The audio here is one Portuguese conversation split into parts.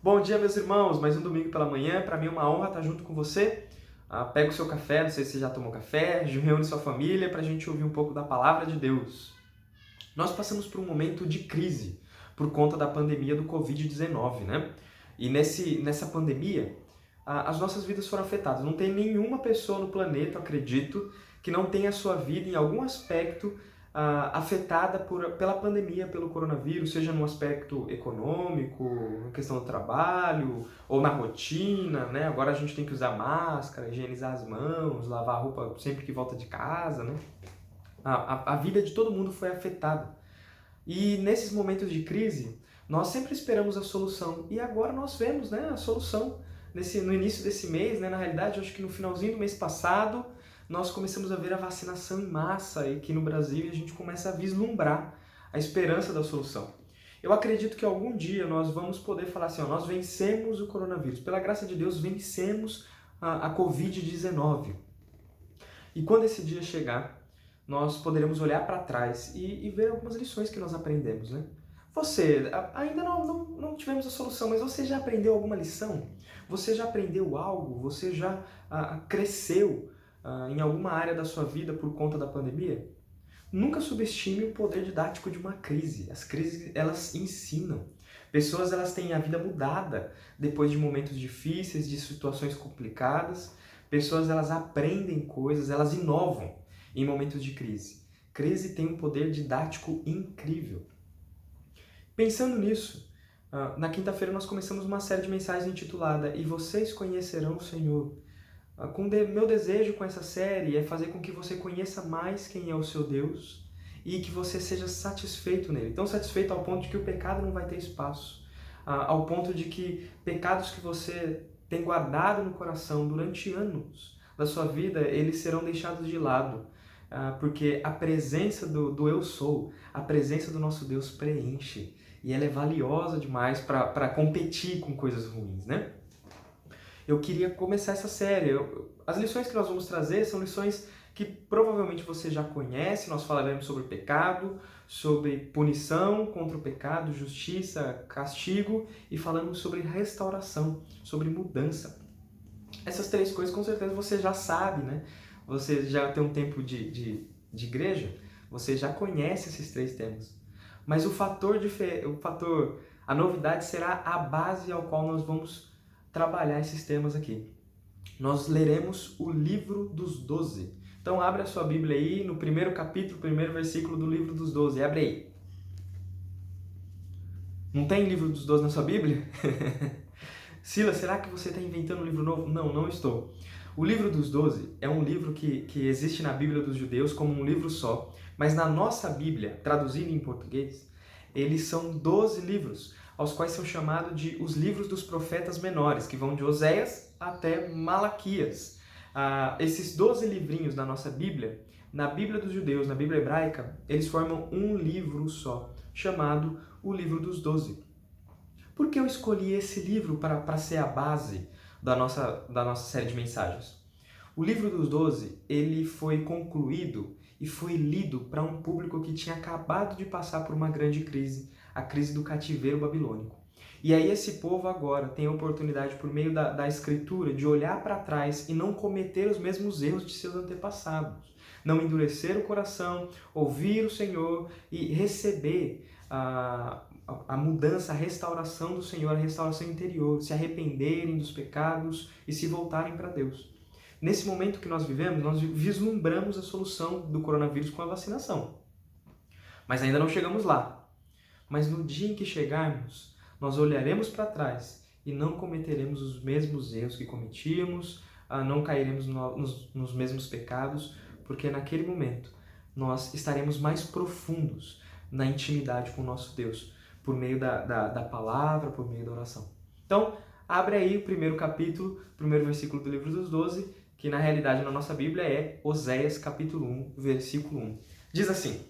Bom dia, meus irmãos. Mais um domingo pela manhã. Para mim é uma honra estar junto com você. Pega o seu café, não sei se você já tomou café, reúne sua família para a gente ouvir um pouco da palavra de Deus. Nós passamos por um momento de crise por conta da pandemia do Covid-19, né? E nessa pandemia, as nossas vidas foram afetadas. Não tem nenhuma pessoa no planeta, acredito, que não tenha a sua vida em algum aspecto afetada pela pandemia, pelo coronavírus, seja no aspecto econômico, na questão do trabalho, ou na rotina, né? Agora a gente tem que usar máscara, higienizar as mãos, lavar a roupa sempre que volta de casa, né? A vida de todo mundo foi afetada. E nesses momentos de crise, nós sempre esperamos a solução. E agora nós vemos, né, a solução. No início desse mês, né, na realidade, acho que no finalzinho do mês passado, nós começamos a ver a vacinação em massa aqui no Brasil e a gente começa a vislumbrar a esperança da solução. Eu acredito que algum dia nós vamos poder falar assim, ó, nós vencemos o coronavírus. Pela graça de Deus, vencemos a Covid-19. E quando esse dia chegar, nós poderemos olhar para trás e ver algumas lições que nós aprendemos, né? Você, ainda não tivemos a solução, mas você já aprendeu alguma lição? Você já aprendeu algo? Você já cresceu em alguma área da sua vida por conta da pandemia? Nunca subestime o poder didático de uma crise. As crises, elas ensinam. Pessoas, elas têm a vida mudada depois de momentos difíceis, de situações complicadas. Pessoas, elas aprendem coisas, elas inovam em momentos de crise. Crise tem um poder didático incrível. Pensando nisso, na quinta-feira nós começamos uma série de mensagens intitulada E Vocês Conhecerão o Senhor. Meu desejo com essa série é fazer com que você conheça mais quem é o seu Deus e que você seja satisfeito nele. Tão satisfeito ao ponto de que o pecado não vai ter espaço. Ao ponto de que pecados que você tem guardado no coração durante anos da sua vida, eles serão deixados de lado. Porque a presença do Eu Sou, a presença do nosso Deus preenche. E ela é valiosa demais para competir com coisas ruins, né? Eu queria começar essa série. As lições que nós vamos trazer são lições que provavelmente você já conhece. Nós falaremos sobre pecado, sobre punição contra o pecado, justiça, castigo e falamos sobre restauração, sobre mudança. Essas três coisas com certeza você já sabe, né? Você já tem um tempo de igreja, você já conhece esses três temas. Mas a novidade será a base ao qual nós vamos trabalhar esses temas aqui. Nós leremos o livro dos 12. Então abre a sua Bíblia aí no primeiro capítulo, primeiro versículo do livro dos 12. Abre aí. Não tem livro dos 12 na sua Bíblia? Silas, será que você está inventando um livro novo? Não, não estou. O livro dos 12 é um livro que existe na Bíblia dos judeus como um livro só, mas na nossa Bíblia, traduzido em português, eles são 12 livros, aos quais são chamados de os livros dos profetas menores, que vão de Oséias até Malaquias. Esses 12 livrinhos na nossa Bíblia, na Bíblia dos judeus, na Bíblia hebraica, eles formam um livro só, chamado o livro dos 12. Por que eu escolhi esse livro para ser a base da nossa série de mensagens? O livro dos 12, ele foi concluído e foi lido para um público que tinha acabado de passar por uma grande crise, a crise do cativeiro babilônico. E aí esse povo agora tem a oportunidade, por meio da escritura, de olhar para trás e não cometer os mesmos erros de seus antepassados. Não endurecer o coração, ouvir o Senhor e receber a mudança, a restauração do Senhor, a restauração interior, se arrependerem dos pecados e se voltarem para Deus. Nesse momento que nós vivemos, nós vislumbramos a solução do coronavírus com a vacinação. Mas ainda não chegamos lá. Mas no dia em que chegarmos, nós olharemos para trás e não cometeremos os mesmos erros que cometíamos, não cairemos nos mesmos pecados, porque naquele momento nós estaremos mais profundos na intimidade com o nosso Deus, por meio da palavra, por meio da oração. Então, abre aí o primeiro capítulo, o primeiro versículo do livro dos 12, que na realidade na nossa Bíblia é Oséias capítulo 1, versículo 1. Diz assim: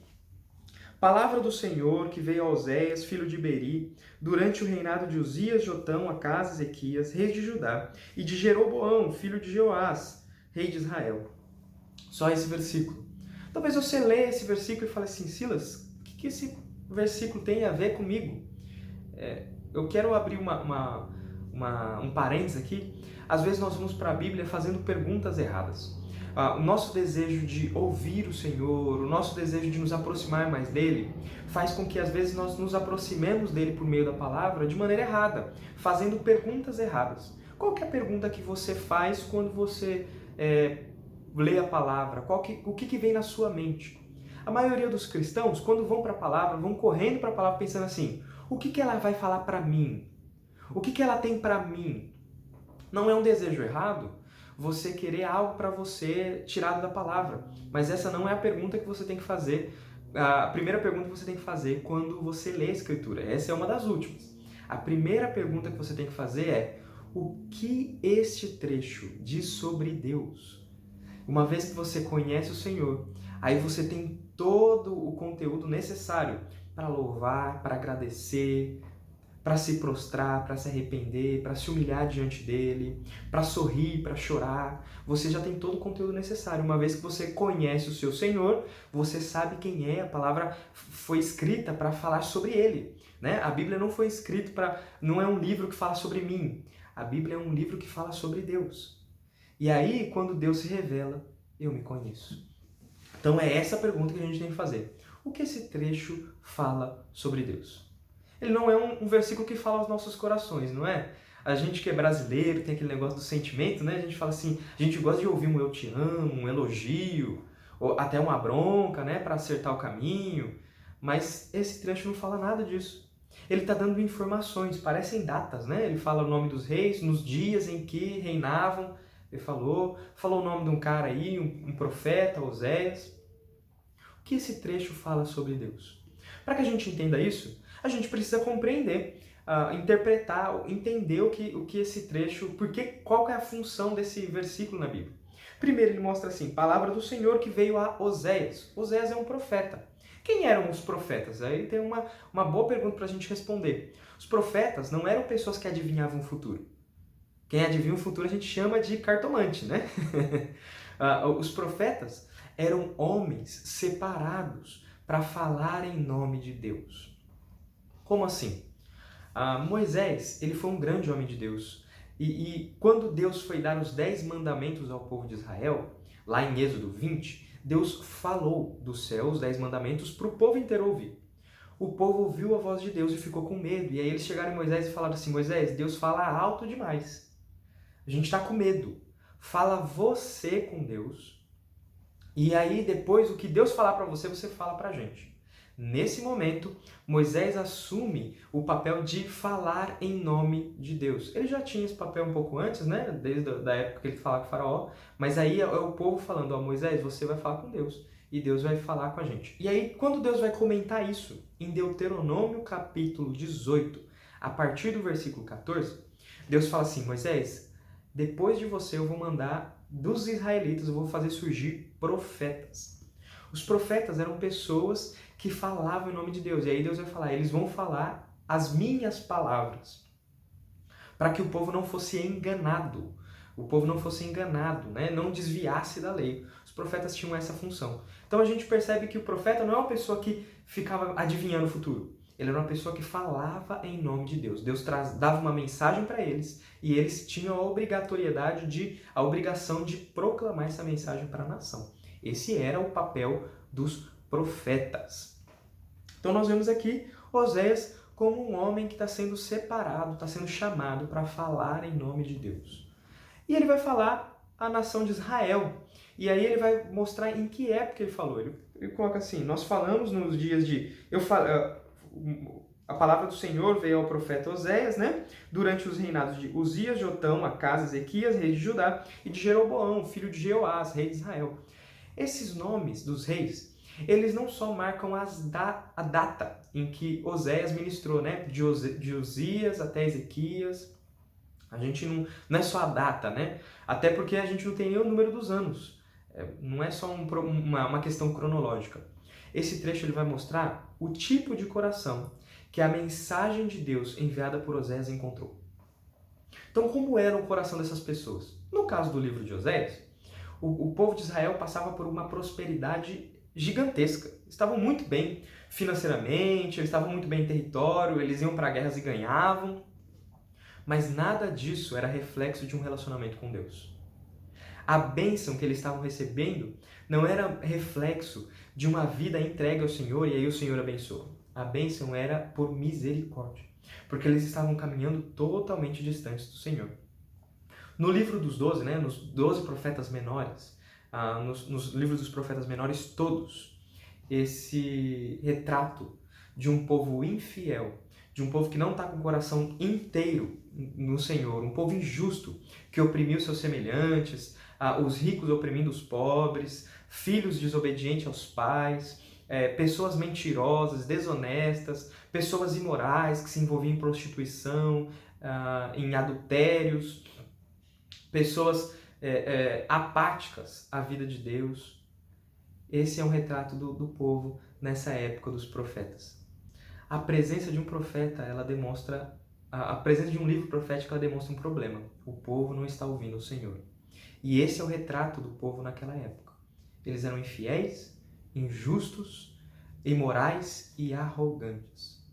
Palavra do Senhor que veio a Oséias, filho de Beri, durante o reinado de Uzias, Jotão, Acás, Ezequias, reis de Judá, e de Jeroboão, filho de Joás, rei de Israel. Só esse versículo. Talvez você leia esse versículo e fale assim, Silas, o que esse versículo tem a ver comigo? eu quero abrir um parênteses aqui. Às vezes nós vamos para a Bíblia fazendo perguntas erradas. O nosso desejo de ouvir o Senhor, o nosso desejo de nos aproximar mais dele, faz com que às vezes nós nos aproximemos dele por meio da palavra de maneira errada, fazendo perguntas erradas. Qual que é a pergunta que você faz quando você lê a palavra? O que vem na sua mente? A maioria dos cristãos, quando vão para a palavra, vão correndo para a palavra pensando assim: o que ela vai falar para mim? O que ela tem para mim? Não é um desejo errado você querer algo para você tirado da palavra, mas essa não é a pergunta que você tem que fazer. A primeira pergunta que você tem que fazer quando você lê a Escritura. Essa é uma das últimas. A primeira pergunta que você tem que fazer é: o que este trecho diz sobre Deus? Uma vez que você conhece o Senhor, aí você tem todo o conteúdo necessário para louvar, para agradecer, para se prostrar, para se arrepender, para se humilhar diante dele, para sorrir, para chorar. Você já tem todo o conteúdo necessário. Uma vez que você conhece o seu Senhor, você sabe quem é. A palavra foi escrita para falar sobre ele, né? A Bíblia não foi escrita não é um livro que fala sobre mim. A Bíblia é um livro que fala sobre Deus. E aí, quando Deus se revela, eu me conheço. Então é essa pergunta que a gente tem que fazer. O que esse trecho fala sobre Deus? Ele não é um versículo que fala aos nossos corações, não é? A gente que é brasileiro, tem aquele negócio do sentimento, né? A gente fala assim, a gente gosta de ouvir um eu te amo, um elogio, ou até uma bronca, né? Para acertar o caminho. Mas esse trecho não fala nada disso. Ele está dando informações, parecem datas, né? Ele fala o nome dos reis, nos dias em que reinavam. Ele falou o nome de um cara aí, um profeta, Oséias. O que esse trecho fala sobre Deus? Para que a gente entenda isso, a gente precisa compreender, interpretar, entender o que esse trecho, qual é a função desse versículo na Bíblia. Primeiro ele mostra assim, palavra do Senhor que veio a Oséias. Oséias é um profeta. Quem eram os profetas? Aí tem uma boa pergunta para a gente responder. Os profetas não eram pessoas que adivinhavam o futuro. Quem adivinha o futuro a gente chama de cartomante, né? Os profetas eram homens separados para falar em nome de Deus. Como assim? Moisés, ele foi um grande homem de Deus. E quando Deus foi dar os 10 mandamentos ao povo de Israel, lá em Êxodo 20, Deus falou do céu os 10 mandamentos para o povo inteiro ouvir. O povo ouviu a voz de Deus e ficou com medo. E aí eles chegaram em Moisés e falaram assim: Moisés, Deus fala alto demais. A gente está com medo. Fala você com Deus. E aí depois o que Deus falar para você, você fala para a gente. Nesse momento, Moisés assume o papel de falar em nome de Deus. Ele já tinha esse papel um pouco antes, né? Desde a época que ele falava com o faraó. Mas aí é o povo falando: ó, Moisés, você vai falar com Deus. E Deus vai falar com a gente. E aí, quando Deus vai comentar isso, em Deuteronômio capítulo 18, a partir do versículo 14, Deus fala assim: Moisés, depois de você eu vou mandar dos israelitas, eu vou fazer surgir profetas. Os profetas eram pessoas que falavam em nome de Deus. E aí Deus vai falar: eles vão falar as minhas palavras. Para que o povo não fosse enganado. O povo não fosse enganado, né? Não desviasse da lei. Os profetas tinham essa função. Então a gente percebe que o profeta não é uma pessoa que ficava adivinhando o futuro. Ele era uma pessoa que falava em nome de Deus. Deus dava uma mensagem para eles e eles tinham a obrigação de proclamar essa mensagem para a nação. Esse era o papel dos profetas. Então nós vemos aqui Oséias como um homem que está sendo separado, está sendo chamado para falar em nome de Deus. E ele vai falar à nação de Israel. E aí ele vai mostrar em que época ele falou. Ele coloca assim: nós falamos nos dias de... A palavra do Senhor veio ao profeta Oséias, né? Durante os reinados de Uzias, Jotão, Acás, Ezequias, rei de Judá, e de Jeroboão, filho de Jeoás, rei de Israel. Esses nomes dos reis, eles não só marcam a data em que Oséias ministrou, né? De Uzias até Ezequias. A gente não é só a data, né? Até porque a gente não tem nem o número dos anos. Não é só uma questão cronológica. Esse trecho ele vai mostrar o tipo de coração que a mensagem de Deus enviada por Oséias encontrou. Então, como era o coração dessas pessoas? No caso do livro de Oséias, o povo de Israel passava por uma prosperidade gigantesca. Estavam muito bem financeiramente, eles estavam muito bem em território, eles iam para guerras e ganhavam, mas nada disso era reflexo de um relacionamento com Deus. A bênção que eles estavam recebendo não era reflexo de uma vida entregue ao Senhor e aí o Senhor abençoou. A bênção era por misericórdia, porque eles estavam caminhando totalmente distantes do Senhor. No livro dos 12, né, nos 12 profetas menores, nos livros dos profetas menores todos, esse retrato de um povo infiel, de um povo que não está com o coração inteiro no Senhor, um povo injusto, que oprimiu seus semelhantes, os ricos oprimindo os pobres, filhos desobedientes aos pais, pessoas mentirosas, desonestas, pessoas imorais que se envolviam em prostituição, em adultérios, pessoas apáticas à vida de Deus. Esse é um retrato do povo nessa época dos profetas. A presença de um profeta, ela demonstra, a presença de um livro profético, ela demonstra um problema. O povo não está ouvindo o Senhor. E esse é o retrato do povo naquela época. Eles eram infiéis, injustos, imorais e arrogantes.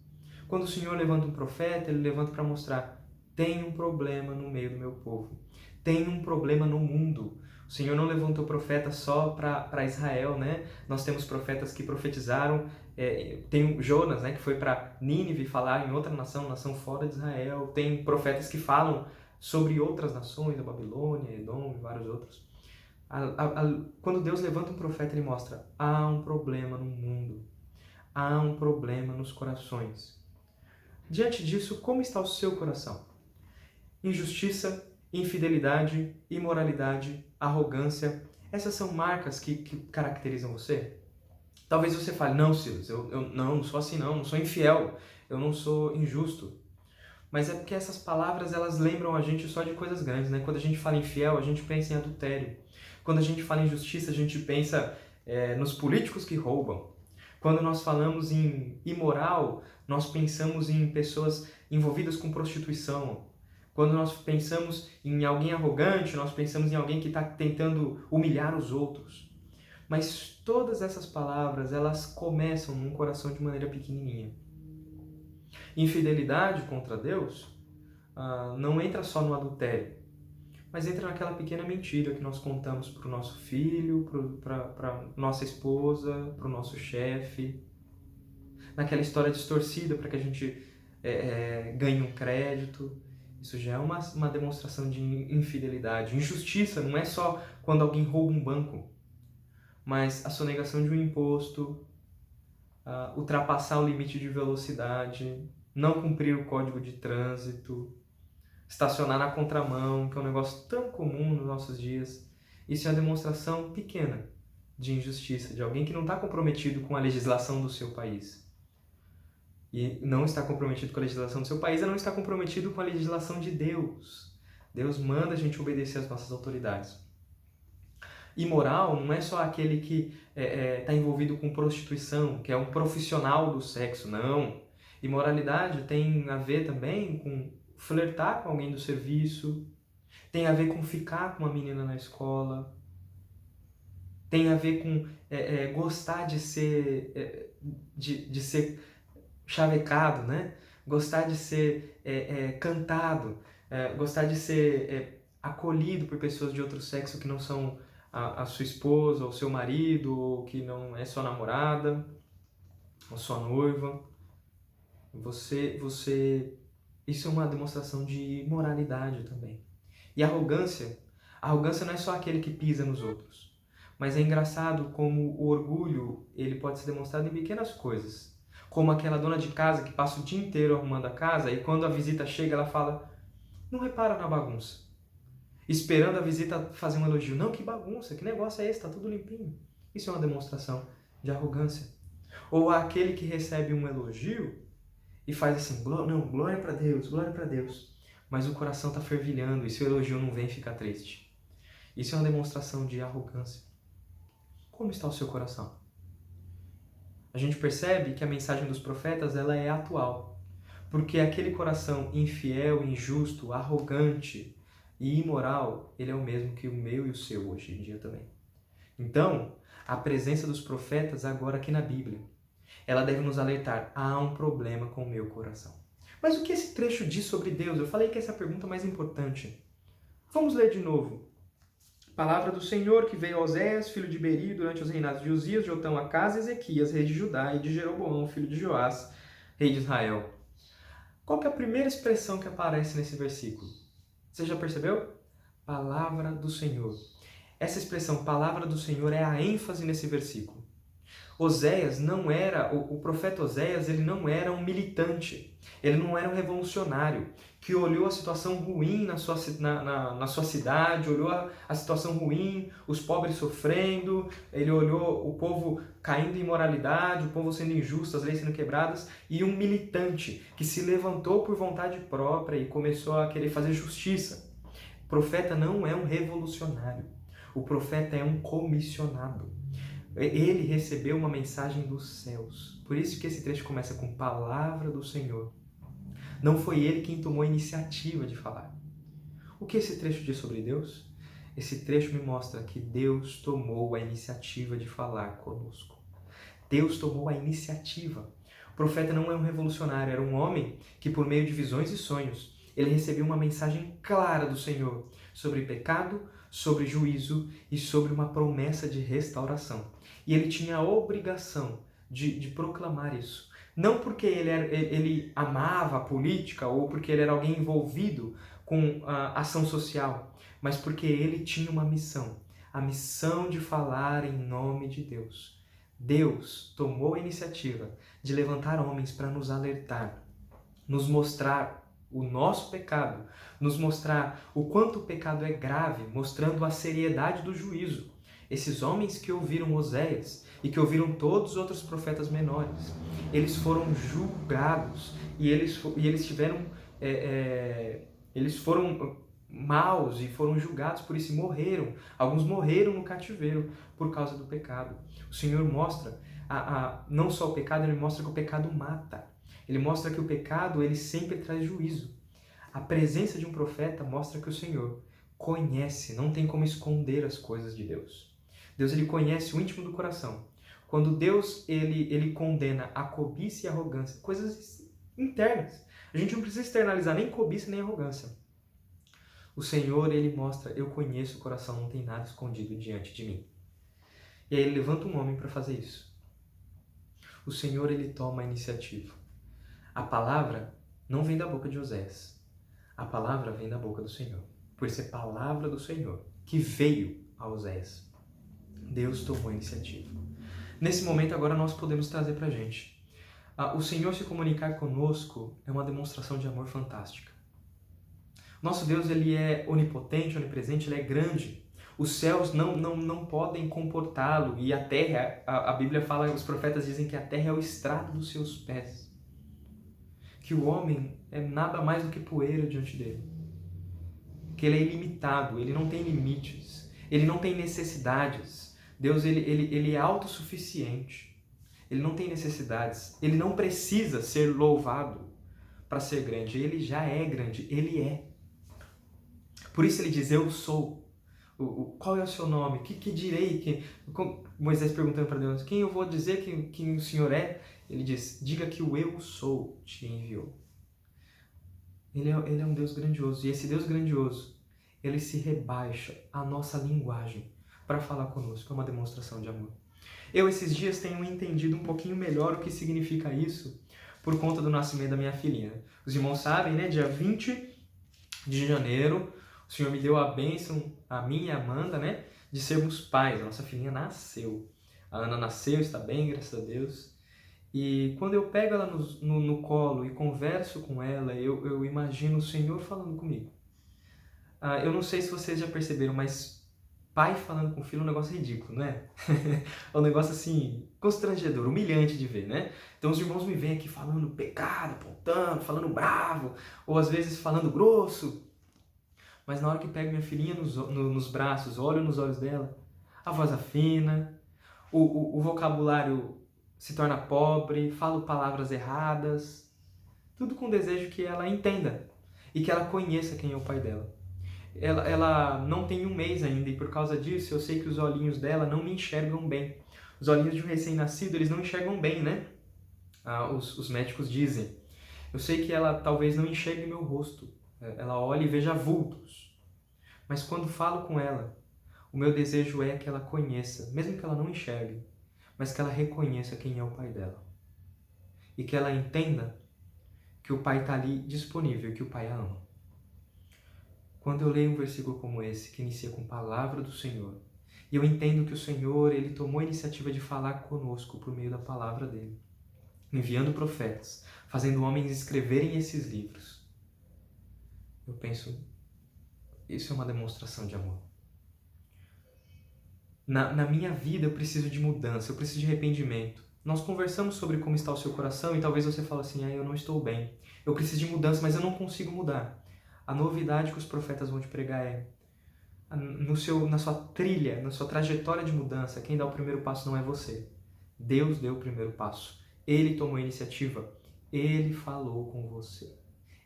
Quando o Senhor levanta um profeta, ele levanta para mostrar: tem um problema no meio do meu povo. Tem um problema no mundo. O Senhor não levantou profeta só para Israel, né? Nós temos profetas que profetizaram, tem Jonas, né, que foi para Nínive falar em outra nação fora de Israel. Tem profetas que falam sobre outras nações, a Babilônia, Edom e vários outros. Quando Deus levanta um profeta, ele mostra: há um problema no mundo, há um problema nos corações. Diante disso, como está o seu coração? Injustiça, infidelidade, imoralidade, arrogância, essas são marcas que caracterizam você? Talvez você fale: não, Silas, eu não sou assim não sou infiel, eu não sou injusto. Mas é porque essas palavras, elas lembram a gente só de coisas grandes, né? Quando a gente fala infiel, a gente pensa em adultério. Quando a gente fala em injustiça, a gente pensa nos políticos que roubam. Quando nós falamos em imoral, nós pensamos em pessoas envolvidas com prostituição. Quando nós pensamos em alguém arrogante, nós pensamos em alguém que está tentando humilhar os outros. Mas todas essas palavras, elas começam num coração de maneira pequenininha. Infidelidade contra Deus não entra só no adultério, mas entra naquela pequena mentira que nós contamos para o nosso filho, para nossa esposa, para o nosso chefe, naquela história distorcida para que a gente ganhe um crédito. Isso já é uma demonstração de infidelidade. Injustiça não é só quando alguém rouba um banco, mas a sonegação de um imposto, ultrapassar o limite de velocidade, não cumprir o código de trânsito, estacionar na contramão, que é um negócio tão comum nos nossos dias. Isso é uma demonstração pequena de injustiça, de alguém que não está comprometido com a legislação do seu país. E não está comprometido com a legislação do seu país, é não estar comprometido com a legislação de Deus. Deus manda a gente obedecer às nossas autoridades. Imoral não é só aquele que está envolvido com prostituição, que é um profissional do sexo, não. Imoralidade tem a ver também com flertar com alguém do serviço, tem a ver com ficar com uma menina na escola, tem a ver com gostar de ser, de ser chavecado, né? Gostar de ser cantado, gostar de ser acolhido por pessoas de outro sexo que não são a sua esposa, ou seu marido, ou que não é sua namorada, ou sua noiva. Isso é uma demonstração de imoralidade também. E arrogância não é só aquele que pisa nos outros. Mas é engraçado como o orgulho ele pode ser demonstrado em pequenas coisas. Como aquela dona de casa que passa o dia inteiro arrumando a casa e quando a visita chega ela fala: não repara na bagunça. Esperando a visita fazer um elogio. Não, que bagunça, que negócio é esse? Tá tudo limpinho. Isso é uma demonstração de arrogância. Ou aquele que recebe um elogio e faz assim: não, glória para Deus, glória para Deus. Mas o coração está fervilhando e se o elogio não vem, fica triste. Isso é uma demonstração de arrogância. Como está o seu coração? A gente percebe que a mensagem dos profetas ela é atual. Porque aquele coração infiel, injusto, arrogante e imoral, ele é o mesmo que o meu e o seu hoje em dia também. Então, A presença dos profetas agora aqui na Bíblia, ela deve nos alertar: há um problema com o meu coração. Mas o que esse trecho diz sobre Deus? Eu falei que essa é a pergunta mais importante. Vamos ler de novo. Palavra do Senhor que veio a Oséias, filho de Beri, durante os reinados de Uzias, Jotão, Acás e Ezequias, rei de Judá, e de Jeroboão, filho de Joás, rei de Israel. Qual que é a primeira expressão que aparece nesse versículo? Você já percebeu? Palavra do Senhor. Essa expressão, palavra do Senhor, é a ênfase nesse versículo. Oséias não era, o profeta Oséias, ele não era um militante, ele não era um revolucionário que olhou a situação ruim na sua cidade, olhou a situação ruim, os pobres sofrendo, ele olhou o povo caindo em imoralidade, o povo sendo injusto, as leis sendo quebradas, e um militante que se levantou por vontade própria e começou a querer fazer justiça. O profeta não é um revolucionário, o profeta é um comissionado. Ele recebeu uma mensagem dos céus. Por isso que esse trecho começa com palavra do Senhor. Não foi ele quem tomou a iniciativa de falar. O que esse trecho diz sobre Deus? Esse trecho me mostra que Deus tomou a iniciativa de falar conosco. Deus tomou a iniciativa. O profeta não é um revolucionário, era um homem que, por meio de visões e sonhos, ele recebeu uma mensagem clara do Senhor sobre pecado, sobre juízo e sobre uma promessa de restauração. E ele tinha a obrigação de proclamar isso. Não porque ele amava a política ou porque ele era alguém envolvido com a ação social, mas porque ele tinha uma missão, a missão de falar em nome de Deus. Deus tomou a iniciativa de levantar homens para nos alertar, nos mostrar o nosso pecado, nos mostrar o quanto o pecado é grave, mostrando a seriedade do juízo. Esses homens que ouviram Oséias e que ouviram todos os outros profetas menores, eles foram julgados e eles foram maus e foram julgados, por isso morreram. Alguns morreram no cativeiro por causa do pecado. O Senhor mostra não só o pecado, ele mostra que o pecado mata. Ele mostra que o pecado, ele sempre traz juízo. A presença de um profeta mostra que o Senhor conhece, não tem como esconder as coisas de Deus. Deus, ele conhece o íntimo do coração. Quando Deus, ele condena a cobiça e a arrogância, coisas internas. A gente não precisa externalizar nem cobiça nem arrogância. O Senhor, ele mostra: eu conheço o coração, não tem nada escondido diante de mim. E aí ele levanta um homem para fazer isso. O Senhor, ele toma a iniciativa. A palavra não vem da boca de Oséias. A palavra vem da boca do Senhor. Por ser palavra do Senhor que veio a Oséias. Deus tomou a iniciativa. Nesse momento agora nós podemos trazer para a gente. O Senhor se comunicar conosco é uma demonstração de amor fantástica. Nosso Deus, ele é onipotente, onipresente, ele é grande. Os céus não podem comportá-lo e a terra, a Bíblia fala, os profetas dizem que a terra é o estrado dos seus pés. Que o homem é nada mais do que poeira diante dele. Que ele é ilimitado, ele não tem limites, ele não tem necessidades. Deus, ele é autossuficiente, ele não tem necessidades, ele não precisa ser louvado para ser grande, ele já é grande, ele é. Por isso ele diz: eu sou. Qual é o seu nome? Que direi? Moisés perguntando para Deus: quem eu vou dizer que o Senhor é? Ele diz: diga que o eu sou te enviou. Ele é um Deus grandioso. E esse Deus grandioso, ele se rebaixa à nossa linguagem para falar conosco. É uma demonstração de amor. Eu, esses dias, tenho entendido um pouquinho melhor o que significa isso por conta do nascimento da minha filhinha. Os irmãos sabem, né? Dia 20 de janeiro, o Senhor me deu a bênção, a mim e a Amanda, né? De sermos pais. A nossa filhinha nasceu. A Ana nasceu, está bem, graças a Deus. E quando eu pego ela no colo e converso com ela, eu imagino o Senhor falando comigo. Eu não sei se vocês já perceberam, mas pai falando com filho é um negócio ridículo, não é? É um negócio assim, constrangedor, humilhante de ver, né? Então os irmãos me vêm aqui falando pecado, apontando, falando bravo, ou às vezes falando grosso. Mas na hora que pego minha filhinha nos braços, olho nos olhos dela, a voz afina, o vocabulário se torna pobre, falo palavras erradas, tudo com o desejo que ela entenda e que ela conheça quem é o pai dela. ela não tem um mês ainda e por causa disso eu sei que os olhinhos dela não me enxergam bem. Os olhinhos de um recém-nascido, eles não enxergam bem, né? Os médicos dizem. Eu sei que ela talvez não enxergue meu rosto. Ela olha e veja vultos. Mas quando falo com ela, o meu desejo é que ela conheça, mesmo que ela não enxergue, mas que ela reconheça quem é o pai dela. E que ela entenda que o pai está ali disponível, que o pai a ama. Quando eu leio um versículo como esse, que inicia com palavra do Senhor, e eu entendo que o Senhor, ele tomou a iniciativa de falar conosco por meio da palavra dele, enviando profetas, fazendo homens escreverem esses livros, eu penso, isso é uma demonstração de amor. Na minha vida eu preciso de mudança, eu preciso de arrependimento. Nós conversamos sobre como está o seu coração e talvez você fale assim, eu não estou bem. Eu preciso de mudança, mas eu não consigo mudar. A novidade que os profetas vão te pregar é, na sua trilha, na sua trajetória de mudança, quem dá o primeiro passo não é você. Deus deu o primeiro passo. Ele tomou a iniciativa. Ele falou com você.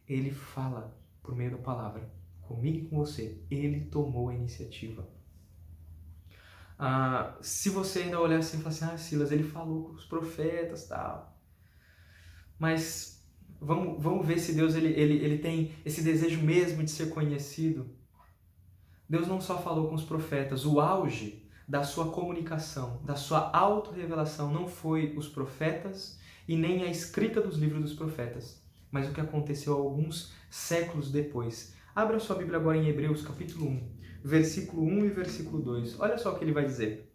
Ele fala por meio da palavra. Comigo e com você. Ele tomou a iniciativa. Se você ainda olhar assim e falar assim, Silas, ele falou com os profetas e tal. Mas vamos ver se Deus ele tem esse desejo mesmo de ser conhecido. Deus não só falou com os profetas, o auge da sua comunicação, da sua autorrevelação não foi os profetas e nem a escrita dos livros dos profetas, mas o que aconteceu alguns séculos depois. Abra sua Bíblia agora em Hebreus capítulo 1, versículo 1 e versículo 2. Olha só o que ele vai dizer.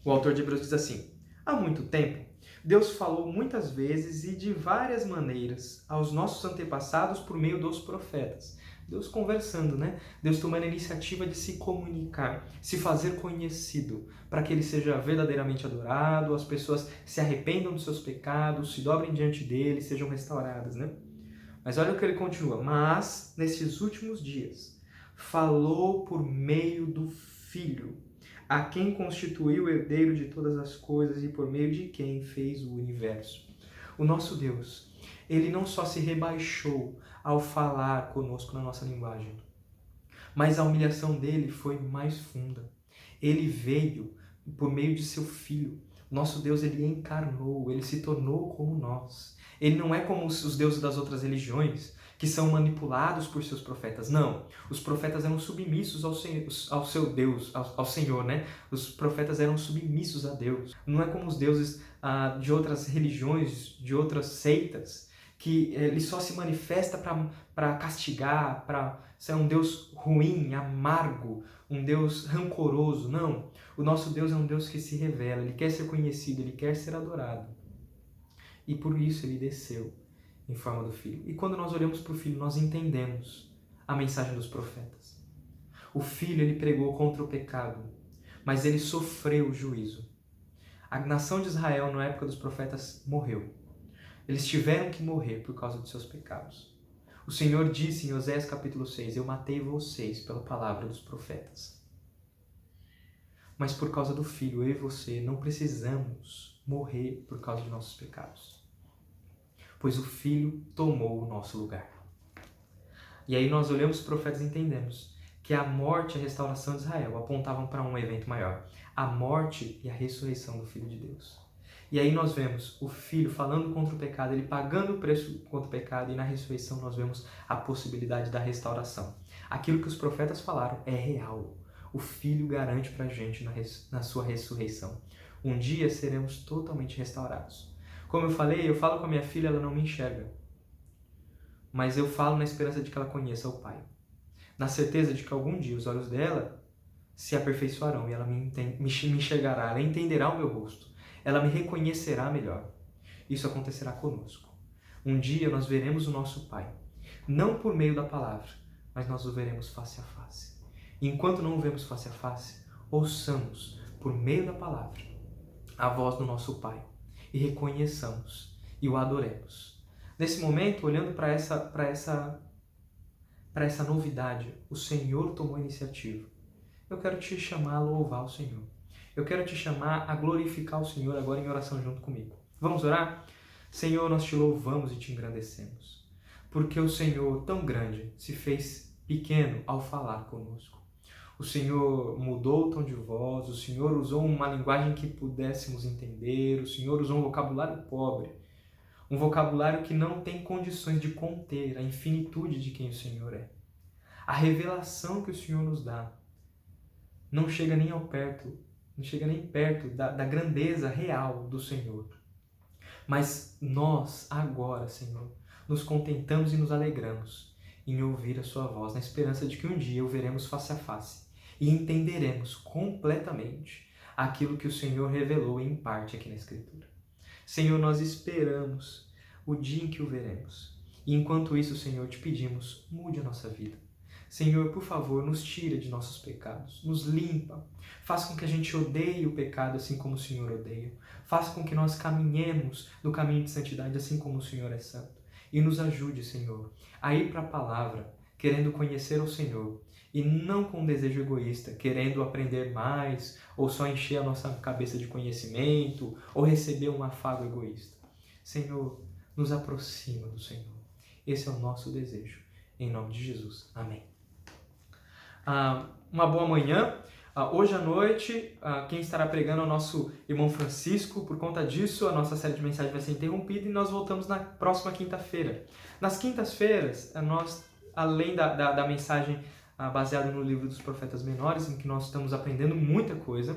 O autor de Hebreus diz assim: há muito tempo, Deus falou muitas vezes e de várias maneiras aos nossos antepassados por meio dos profetas. Deus conversando, né? Deus tomando a iniciativa de se comunicar, se fazer conhecido, para que ele seja verdadeiramente adorado, as pessoas se arrependam dos seus pecados, se dobrem diante dele, sejam restauradas, né? Mas olha o que ele continua. Mas, nesses últimos dias, falou por meio do Filho, a quem constituiu o herdeiro de todas as coisas e por meio de quem fez o universo. O nosso Deus, ele não só se rebaixou ao falar conosco na nossa linguagem, mas a humilhação dele foi mais funda. Ele veio por meio de seu Filho. Nosso Deus, ele encarnou, ele se tornou como nós. Ele não é como os deuses das outras religiões, que são manipulados por seus profetas. Não, os profetas eram submissos ao seu Deus, ao Senhor, né? Os profetas eram submissos a Deus. Não é como os deuses de outras religiões, de outras seitas, que ele só se manifesta para castigar, para ser um Deus ruim, amargo, um Deus rancoroso. Não, o nosso Deus é um Deus que se revela, ele quer ser conhecido, ele quer ser adorado. E por isso ele desceu em forma do Filho. E quando nós olhamos para o Filho, nós entendemos a mensagem dos profetas. O Filho, ele pregou contra o pecado, mas ele sofreu o juízo. A nação de Israel, na época dos profetas, morreu. Eles tiveram que morrer por causa dos seus pecados. O Senhor disse em Oséias capítulo 6, eu matei vocês pela palavra dos profetas. Mas por causa do Filho, eu e você não precisamos morrer por causa de nossos pecados. Pois o Filho tomou o nosso lugar. E aí nós olhamos os profetas e entendemos que a morte e a restauração de Israel apontavam para um evento maior. A morte e a ressurreição do Filho de Deus. E aí nós vemos o Filho falando contra o pecado, ele pagando o preço contra o pecado, e na ressurreição nós vemos a possibilidade da restauração. Aquilo que os profetas falaram é real. O Filho garante para a gente na sua ressurreição. Um dia seremos totalmente restaurados. Como eu falei, eu falo com a minha filha, ela não me enxerga. Mas eu falo na esperança de que ela conheça o Pai. Na certeza de que algum dia os olhos dela se aperfeiçoarão e ela me enxergará, ela entenderá o meu rosto. Ela me reconhecerá melhor. Isso acontecerá conosco. Um dia nós veremos o nosso Pai. Não por meio da palavra, mas nós o veremos face a face. E enquanto não o vemos face a face, ouçamos por meio da palavra a voz do nosso Pai. E reconheçamos e o adoremos. Nesse momento, olhando para essa novidade, o Senhor tomou a iniciativa. Eu quero te chamar a louvar o Senhor. Eu quero te chamar a glorificar o Senhor agora em oração junto comigo. Vamos orar? Senhor, nós te louvamos e te engrandecemos. Porque o Senhor, tão grande, se fez pequeno ao falar conosco. O Senhor mudou o tom de voz, o Senhor usou uma linguagem que pudéssemos entender, o Senhor usou um vocabulário pobre, um vocabulário que não tem condições de conter a infinitude de quem o Senhor é. A revelação que o Senhor nos dá não chega nem perto da grandeza real do Senhor. Mas nós, agora, Senhor, nos contentamos e nos alegramos em ouvir a sua voz, na esperança de que um dia o veremos face a face e entenderemos completamente aquilo que o Senhor revelou em parte aqui na Escritura. Senhor, nós esperamos o dia em que o veremos. E enquanto isso, Senhor, te pedimos, mude a nossa vida. Senhor, por favor, nos tira de nossos pecados, nos limpa, faça com que a gente odeie o pecado assim como o Senhor odeia, faça com que nós caminhemos no caminho de santidade assim como o Senhor é santo. E nos ajude, Senhor, a ir para a palavra, querendo conhecer o Senhor, e não com um desejo egoísta, querendo aprender mais, ou só encher a nossa cabeça de conhecimento, ou receber um afago egoísta. Senhor, nos aproxima do Senhor. Esse é o nosso desejo. Em nome de Jesus. Amém. Uma boa manhã. Hoje à noite, quem estará pregando é o nosso irmão Francisco. Por conta disso, a nossa série de mensagens vai ser interrompida e nós voltamos na próxima quinta-feira. Nas quintas-feiras, nós, além da mensagem baseada no livro dos profetas menores, em que nós estamos aprendendo muita coisa,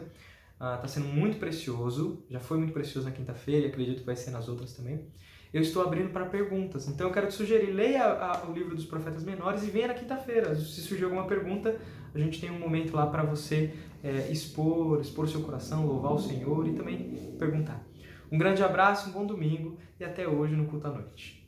está sendo muito precioso, já foi muito precioso na quinta-feira e acredito que vai ser nas outras também. Eu estou abrindo para perguntas, então eu quero te sugerir, leia o livro dos profetas menores e venha na quinta-feira. Se surgir alguma pergunta, a gente tem um momento lá para você expor o seu coração, louvar o Senhor e também perguntar. Um grande abraço, um bom domingo e até hoje no culto à noite.